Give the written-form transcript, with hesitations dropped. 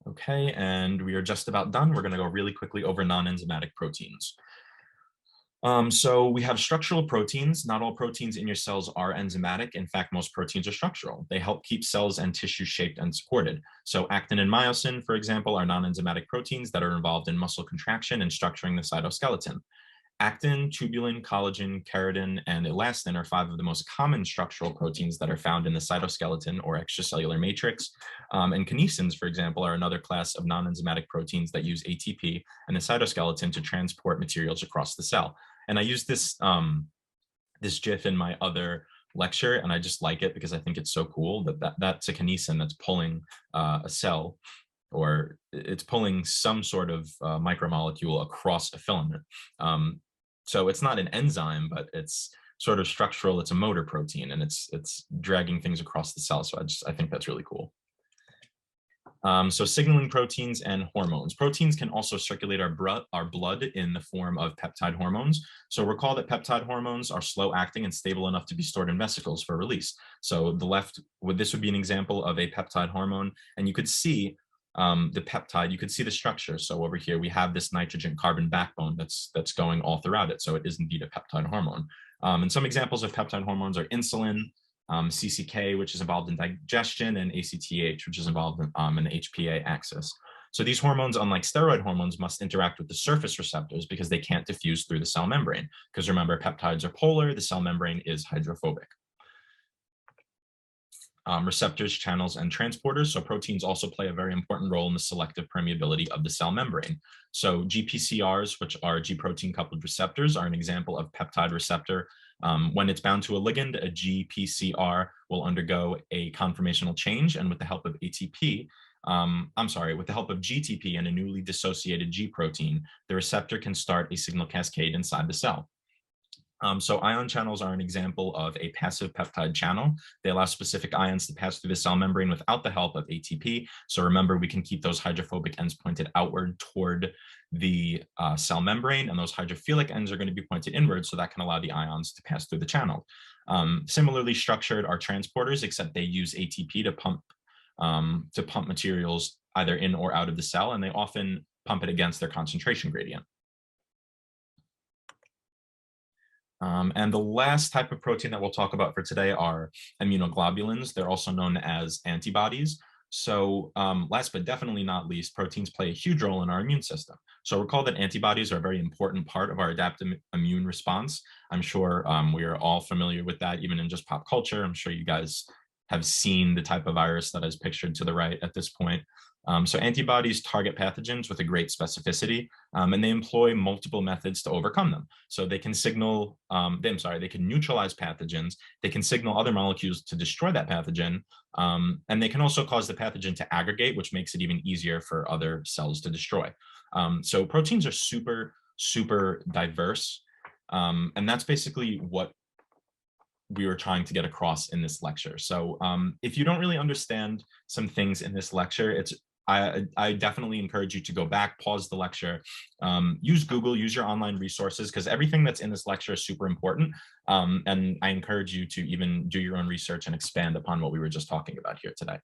Okay, and we are just about done. We're going to go really quickly over non-enzymatic proteins. So we have structural proteins. Not all proteins in your cells are enzymatic. In fact, most proteins are structural. They help keep cells and tissue shaped and supported. So actin and myosin, for example, are non-enzymatic proteins that are involved in muscle contraction and structuring the cytoskeleton. Actin, tubulin, collagen, keratin, and elastin are five of the most common structural proteins that are found in the cytoskeleton or extracellular matrix. And kinesins, for example, are another class of non-enzymatic proteins that use ATP and the cytoskeleton to transport materials across the cell. And I use this GIF in my other lecture, and I just like it because I think it's so cool that's a kinesin that's pulling a cell, or it's pulling some sort of micromolecule across a filament. So it's not an enzyme, but it's sort of structural. It's a motor protein, and it's dragging things across the cell. So I think that's really cool. So signaling proteins and hormones. Proteins can also circulate our blood in the form of peptide hormones. So recall that peptide hormones are slow acting and stable enough to be stored in vesicles for release. So this would be an example of a peptide hormone, and you could see the peptide, you could see the structure. So over here, we have this nitrogen carbon backbone that's going all throughout it. So it is indeed a peptide hormone. And some examples of peptide hormones are insulin, CCK, which is involved in digestion, and ACTH, which is involved in the HPA axis. So these hormones, unlike steroid hormones, must interact with the surface receptors because they can't diffuse through the cell membrane. Because remember, peptides are polar, the cell membrane is hydrophobic. Receptors, channels, and transporters. So proteins also play a very important role in the selective permeability of the cell membrane. So GPCRs, which are G protein coupled receptors, are an example of peptide receptor. When it's bound to a ligand, a GPCR will undergo a conformational change, and with the help of GTP and a newly dissociated G protein, the receptor can start a signal cascade inside the cell. So ion channels are an example of a passive peptide channel. They allow specific ions to pass through the cell membrane without the help of ATP. So remember, we can keep those hydrophobic ends pointed outward toward the cell membrane, and those hydrophilic ends are going to be pointed inward, so that can allow the ions to pass through the channel. Similarly structured are transporters, except they use ATP to pump materials either in or out of the cell, and they often pump it against their concentration gradient. And the last type of protein that we'll talk about for today are immunoglobulins. They're also known as antibodies. So last but definitely not least, proteins play a huge role in our immune system. So recall that antibodies are a very important part of our adaptive immune response. I'm sure we are all familiar with that, even in just pop culture. I'm sure you guys have seen the type of virus that is pictured to the right at this point. So antibodies target pathogens with a great specificity, and they employ multiple methods to overcome them. So they can they can neutralize pathogens, they can signal other molecules to destroy that pathogen, and they can also cause the pathogen to aggregate, which makes it even easier for other cells to destroy. So proteins are super, super diverse, and that's basically what we were trying to get across in this lecture. So if you don't really understand some things in this lecture, I definitely encourage you to go back, pause the lecture, use Google, use your online resources, because everything that's in this lecture is super important. And I encourage you to even do your own research and expand upon what we were just talking about here today.